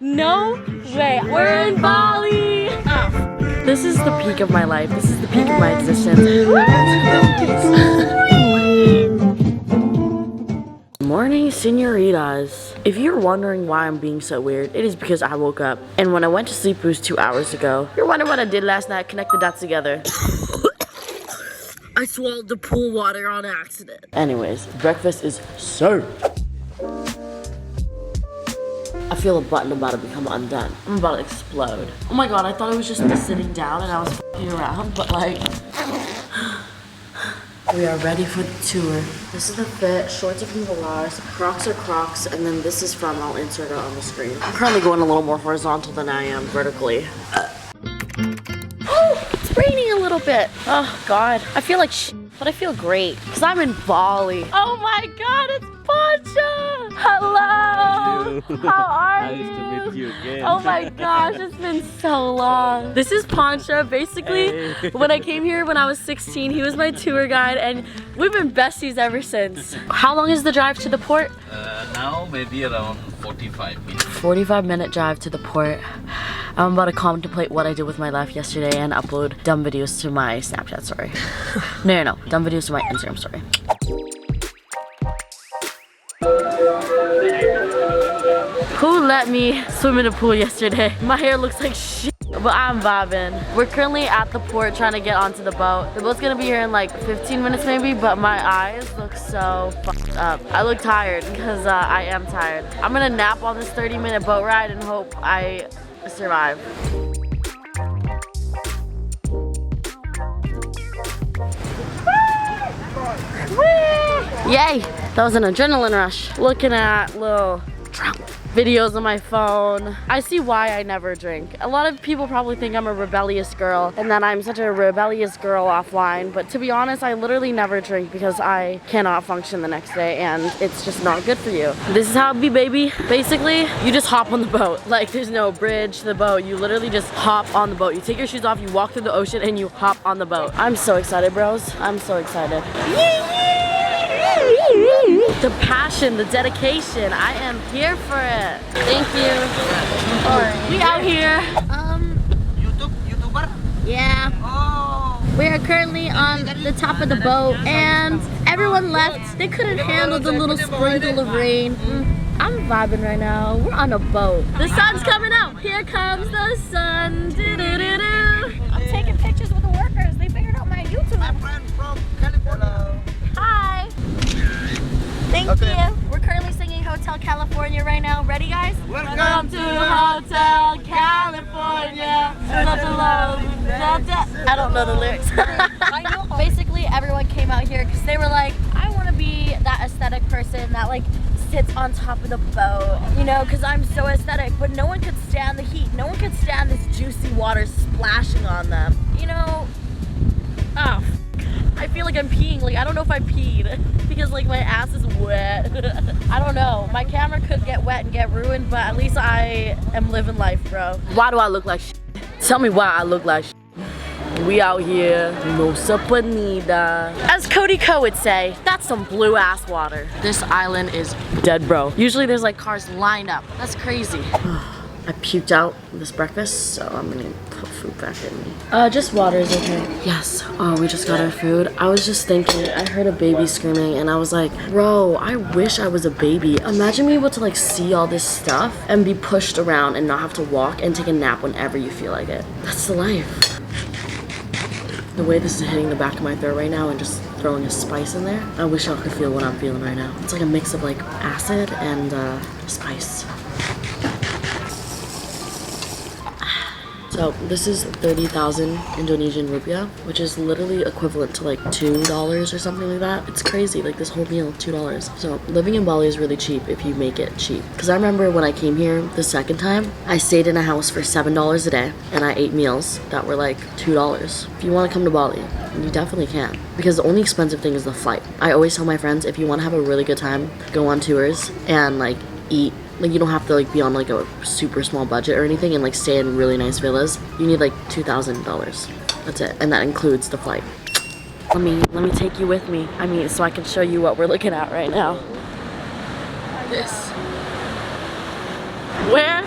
No way. We're in Bali. Oh. This is the peak of my life. This is the peak of my existence. Morning, senoritas. If you're wondering why I'm being so weird, it is because I woke up. And when I went to sleep, it was 2 hours ago. You're wondering what I did last night? Connect the dots together. I swallowed the pool water on accident. Anyways, breakfast is served. I feel a button about to become undone. I'm about to explode. Oh my god, I thought it was just me sitting down and I was f***ing around, but like... We are ready for the tour. This is the fit, shorts are from Vietnamese, Crocs are Crocs, and then this is from, I'll insert it on the screen. I'm currently going a little more horizontal than I am vertically. Oh, it's raining a little bit. Oh god, I feel like sh**, but I feel great. Cause I'm in Bali. Oh my god, it's Pancha! Hello! How are you? Nice to meet you again. Oh my gosh, it's been so long. This is Pancha. Basically, when I came here when I was 16, he was my tour guide and we've been besties ever since. How long is the drive to the port? Now maybe around 45 minutes. 45-minute drive to the port. I'm about to contemplate what I did with my life yesterday and upload dumb videos to my Snapchat story. No, dumb videos to my Instagram story. Who let me swim in the pool yesterday? My hair looks like shit, but I'm vibing. We're currently at the port trying to get onto the boat. The boat's gonna be here in like 15 minutes maybe, but my eyes look so fucked up. I look tired because I am tired. I'm gonna nap on this 30-minute boat ride and hope I survive. Yay! That was an adrenaline rush. Looking at little drunk videos on my phone. I see why I never drink. A lot of people probably think I'm a rebellious girl and that I'm such a rebellious girl offline, but to be honest, I literally never drink because I cannot function the next day and it's just not good for you. This is how it be, baby. Basically, you just hop on the boat. Like, there's no bridge to the boat. You literally just hop on the boat. You take your shoes off, you walk through the ocean, and you hop on the boat. I'm so excited, bros. I'm so excited. The passion, the dedication, I am here for it. Thank you. We out here. YouTuber? Yeah. Oh. We are currently on the top of the boat and everyone left. They couldn't handle the little sprinkle of rain. I'm vibing right now. We're on a boat. The sun's coming out. Here comes the sun. I'm taking pictures with the workers. They figured out my YouTube. My friend from California. Hi. Thank you. We're currently singing Hotel California right now. Ready, guys? Welcome to Hotel California. I don't know the lyrics. Basically, everyone came out here because they were like, I want to be that aesthetic person that like sits on top of the boat, you know, because I'm so aesthetic, but no one could stand the heat. No one could stand this juicy water splashing on them, you know. Oh, I feel like I'm peeing. Like, I don't know if I peed because like my ass is wet. I don't know. My camera could get wet and get ruined, but at least I am living life, bro. Why do I look like shit? Tell me why I look like shit. We out here, no sapanida. As Cody Co would say, that's some blue ass water. This island is dead, bro. Usually there's like cars lined up. That's crazy. I puked out this breakfast, so I'm gonna put food back in me. Just water is okay. Yes. Oh, we just got our food. I was just thinking, I heard a baby screaming and I was like, bro, I wish I was a baby. Imagine being able to like see all this stuff and be pushed around and not have to walk and take a nap whenever you feel like it. That's the life. The way this is hitting the back of my throat right now and just throwing a spice in there, I wish y'all could feel what I'm feeling right now. It's like a mix of like acid and spice. So this is 30,000 Indonesian rupiah, which is literally equivalent to like $2 or something like that. It's crazy, like this whole meal, $2. So living in Bali is really cheap if you make it cheap. Because I remember when I came here the second time, I stayed in a house for $7 a day and I ate meals that were like $2. If you want to come to Bali, you definitely can. Because the only expensive thing is the flight. I always tell my friends, if you want to have a really good time, go on tours and like eat. Like, you don't have to like be on like a super small budget or anything and like stay in really nice villas. You need like $2,000. That's it, and that includes the flight. Let me take you with me. I mean, so I can show you what we're looking at right now. This. Where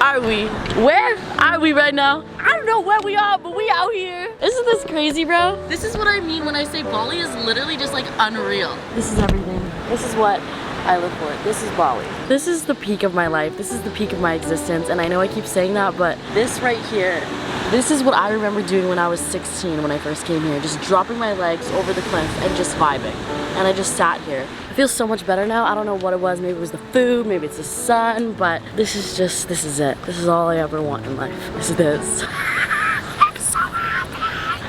are we? Where are we right now? I don't know where we are, but we out here. Isn't this crazy, bro? This is what I mean when I say Bali is literally just like unreal. This is everything. This is what I live for. This is Bali. This is the peak of my life. This is the peak of my existence. And I know I keep saying that, but this right here, this is what I remember doing when I was 16 when I first came here. Just dropping my legs over the cliff and just vibing. And I just sat here. I feel so much better now. I don't know what it was. Maybe it was the food, maybe it's the sun, but this is it. This is all I ever want in life. This is this.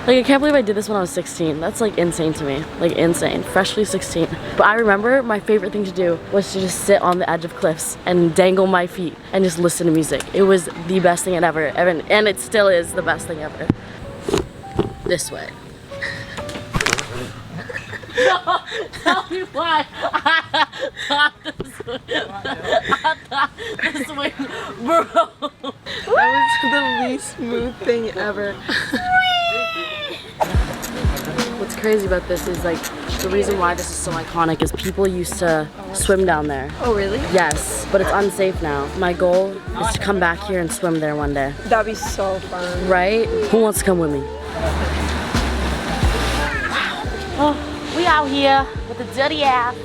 Like, I can't believe I did this when I was 16. That's like insane to me. Like insane. Freshly 16. But I remember my favorite thing to do was to just sit on the edge of cliffs and dangle my feet and just listen to music. It was the best thing ever. And it still is the best thing ever. This way. No, tell me why. I thought this way. Bro. That was the least smooth thing ever. What's crazy about this is like the reason why this is so iconic is people used to swim down there. Oh really? Yes, but it's unsafe now. My goal is to come back here and swim there one day. That'd be so fun. Right? Who wants to come with me? Oh, we out here with the dirty ass.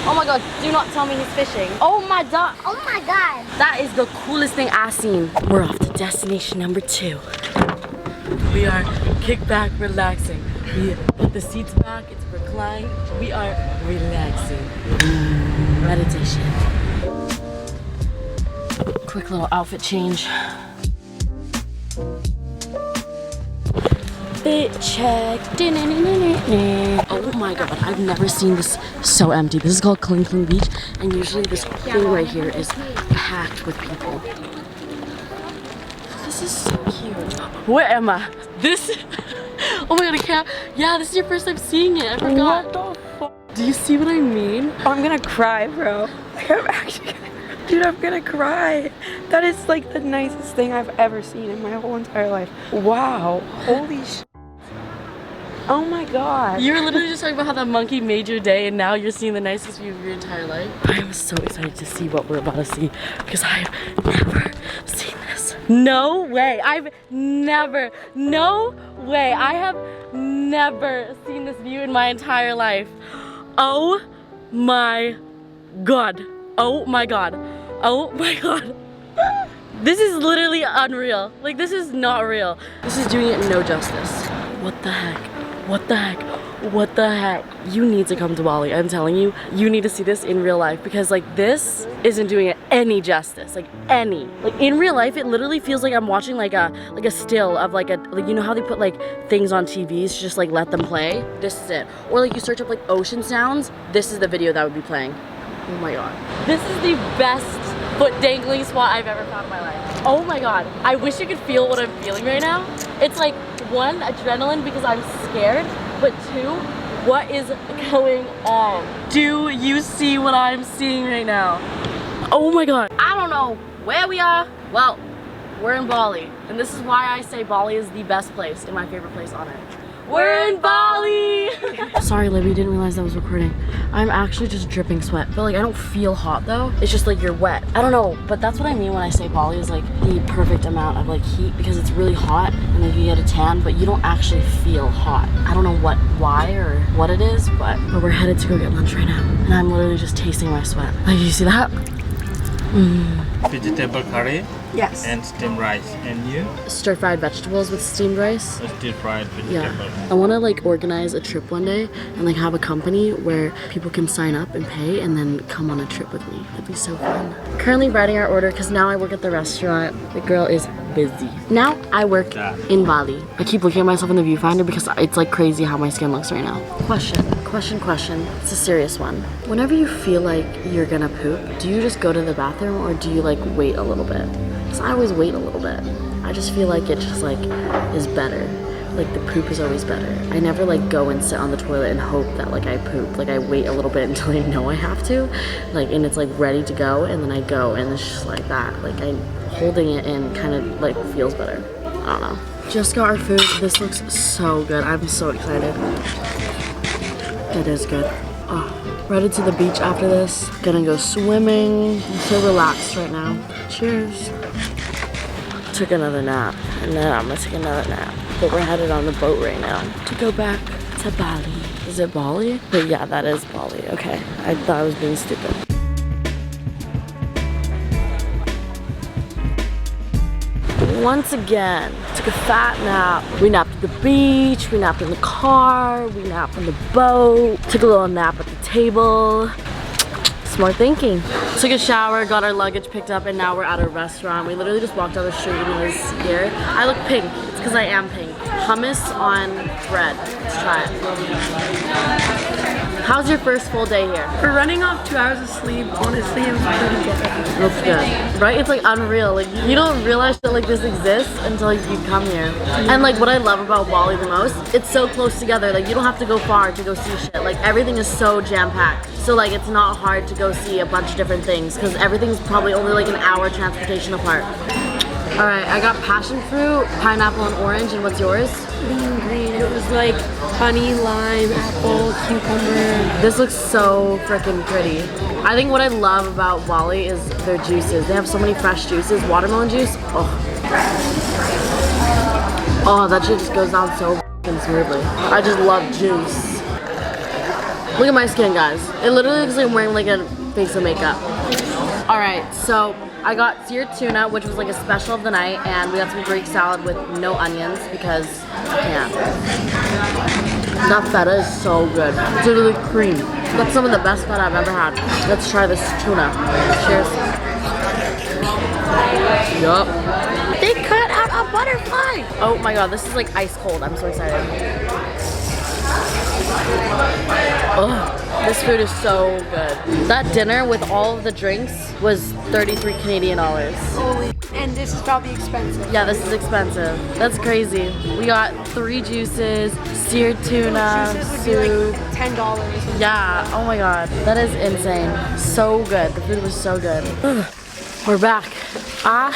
Oh my god, do not tell me he's fishing. Oh my god. Oh my god. That is the coolest thing I've seen. We're off to destination number 2. We are kick back, relaxing. We put the seats back, it's reclined. We are relaxing. Meditation. Quick little outfit change. Fit check. Oh my god, I've never seen this so empty. This is called Kling Kling Beach, and usually this pool right here is packed with people. This is so cute. Where am I? This? Oh my god, I can't. Yeah, this is your first time seeing it. I forgot. What the fuck? Do you see what I mean? I'm gonna cry, bro. Like, I'm actually gonna cry. Dude, I'm gonna cry. That is like the nicest thing I've ever seen in my whole entire life. Wow. Holy sh**. Oh my god. You were literally just talking about how that monkey made your day, and now you're seeing the nicest view of your entire life. I am so excited to see what we're about to see because I have never seen this. No way. No way. I have never seen this view in my entire life. Oh my god. Oh my god. Oh my god. This is literally unreal. Like, this is not real. This is doing it no justice. What the heck? What the heck? What the heck? You need to come to Bali. I'm telling you, you need to see this in real life because like this isn't doing it any justice. Like any. Like in real life, it literally feels like I'm watching like a still of like you know how they put like things on TVs to just like let them play? This is it. Or like you search up like ocean sounds, this is the video that would be playing. Oh my god. This is the best foot dangling spot I've ever found in my life. Oh my god. I wish you could feel what I'm feeling right now. It's like 1, adrenaline because I'm scared, but 2, what is going on? Do you see what I'm seeing right now? Oh my god. I don't know where we are. Well, we're in Bali, and this is why I say Bali is the best place and my favorite place on earth. We're in Bali! Sorry, Libby, didn't realize that was recording. I'm actually just dripping sweat, but like I don't feel hot though. It's just like you're wet. I don't know, but that's what I mean when I say Bali is like the perfect amount of like heat because it's really hot and then you get a tan, but you don't actually feel hot. I don't know why or what it is, but we're headed to go get lunch right now. And I'm literally just tasting my sweat. Like, you see that? Vegetable curry. Yes. And steamed rice. And you? Stir-fried vegetables with steamed rice. Stir-fried vegetables. Yeah. I want to like organize a trip one day and like have a company where people can sign up and pay and then come on a trip with me. That'd be so fun. Currently writing our order because now I work at the restaurant. The girl is busy. Now I work in Bali. I keep looking at myself in the viewfinder because it's like crazy how my skin looks right now. Question. It's a serious one. Whenever you feel like you're gonna poop, do you just go to the bathroom or do you like wait a little bit? Because I always wait a little bit. I just feel like it just like is better. Like the poop is always better. I never like go and sit on the toilet and hope that like I poop. Like I wait a little bit until I know I have to. Like, and it's like ready to go and then I go and it's just like that. Like I'm holding it in kind of like feels better. I don't know. Just got our food. This looks so good. I'm so excited. It is good. Oh, headed to the beach after this. Gonna go swimming. I'm so relaxed right now. Cheers. Took another nap, and then I'm gonna take another nap. But we're headed on the boat right now to go back to Bali. Is it Bali? But yeah, that is Bali. Okay, I thought I was being stupid. Once again, took a fat nap. We napped at the beach, we napped in the car, we napped on the boat, took a little nap at the table. Smart thinking. Took a shower, got our luggage picked up, and now we're at a restaurant. We literally just walked down the street and it was here. I look pink. It's because I am pink. Hummus on bread. Let's try it. How's your first full day here? For running off 2 hours of sleep, honestly, it was pretty good. Looks good. Right? It's like unreal. Like you don't realize that like this exists until you come here. And like what I love about Bali the most, it's so close together. Like you don't have to go far to go see shit. Like everything is so jam-packed. So like it's not hard to go see a bunch of different things because everything's probably only like an hour transportation apart. All right, I got passion fruit, pineapple, and orange. And what's yours? Being green. It was like honey, lime, apple, cucumber. This looks so freaking pretty. I think what I love about Bali is their juices. They have so many fresh juices. Watermelon juice. Oh, that shit just goes down so freaking smoothly. I just love juice. Look at my skin, guys. It literally looks like I'm wearing like a face of makeup. All right, so I got seared tuna, which was like a special of the night, and we got some Greek salad with no onions because I can't. That feta is so good. It's literally cream. That's some of the best feta I've ever had. Let's try this tuna. Cheers. Yup. They cut out a butterfly. Oh my god, this is like ice cold. I'm so excited. Oh, this food is so good. That dinner with all of the drinks was 33 Canadian dollars. Holy, and this is probably expensive. Yeah, this is expensive. That's crazy. We got 3 juices, seared tuna, Juices would be like soup. $10. Yeah, oh my god. That is insane. So good. The food was so good. We're back. I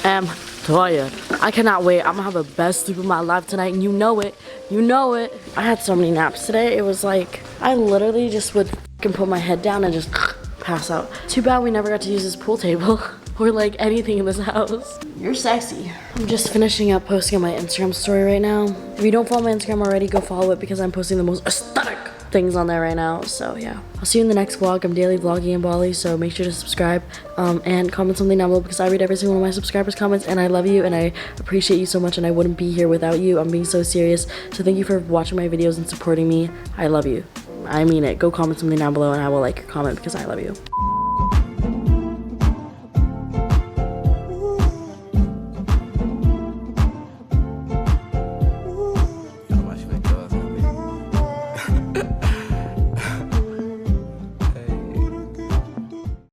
am tired. I cannot wait. I'm gonna have the best sleep of my life tonight, and you know it. You know it. I had so many naps today. It was like, I literally just would fucking put my head down and just pass out. Too bad we never got to use this pool table or like anything in this house. You're sexy. I'm just finishing up posting on my Instagram story right now. If you don't follow my Instagram already, go follow it because I'm posting the most aesthetic things on there right now. So yeah, I'll see you in the next vlog. I'm daily vlogging in Bali, so make sure to subscribe and comment something down below because I read every single one of my subscribers' comments, and I love you and I appreciate you so much, and I wouldn't be here without you. I'm being so serious. So thank you for watching my videos and supporting me. I love you. I mean it. Go comment something down below and I will like your comment because I love you.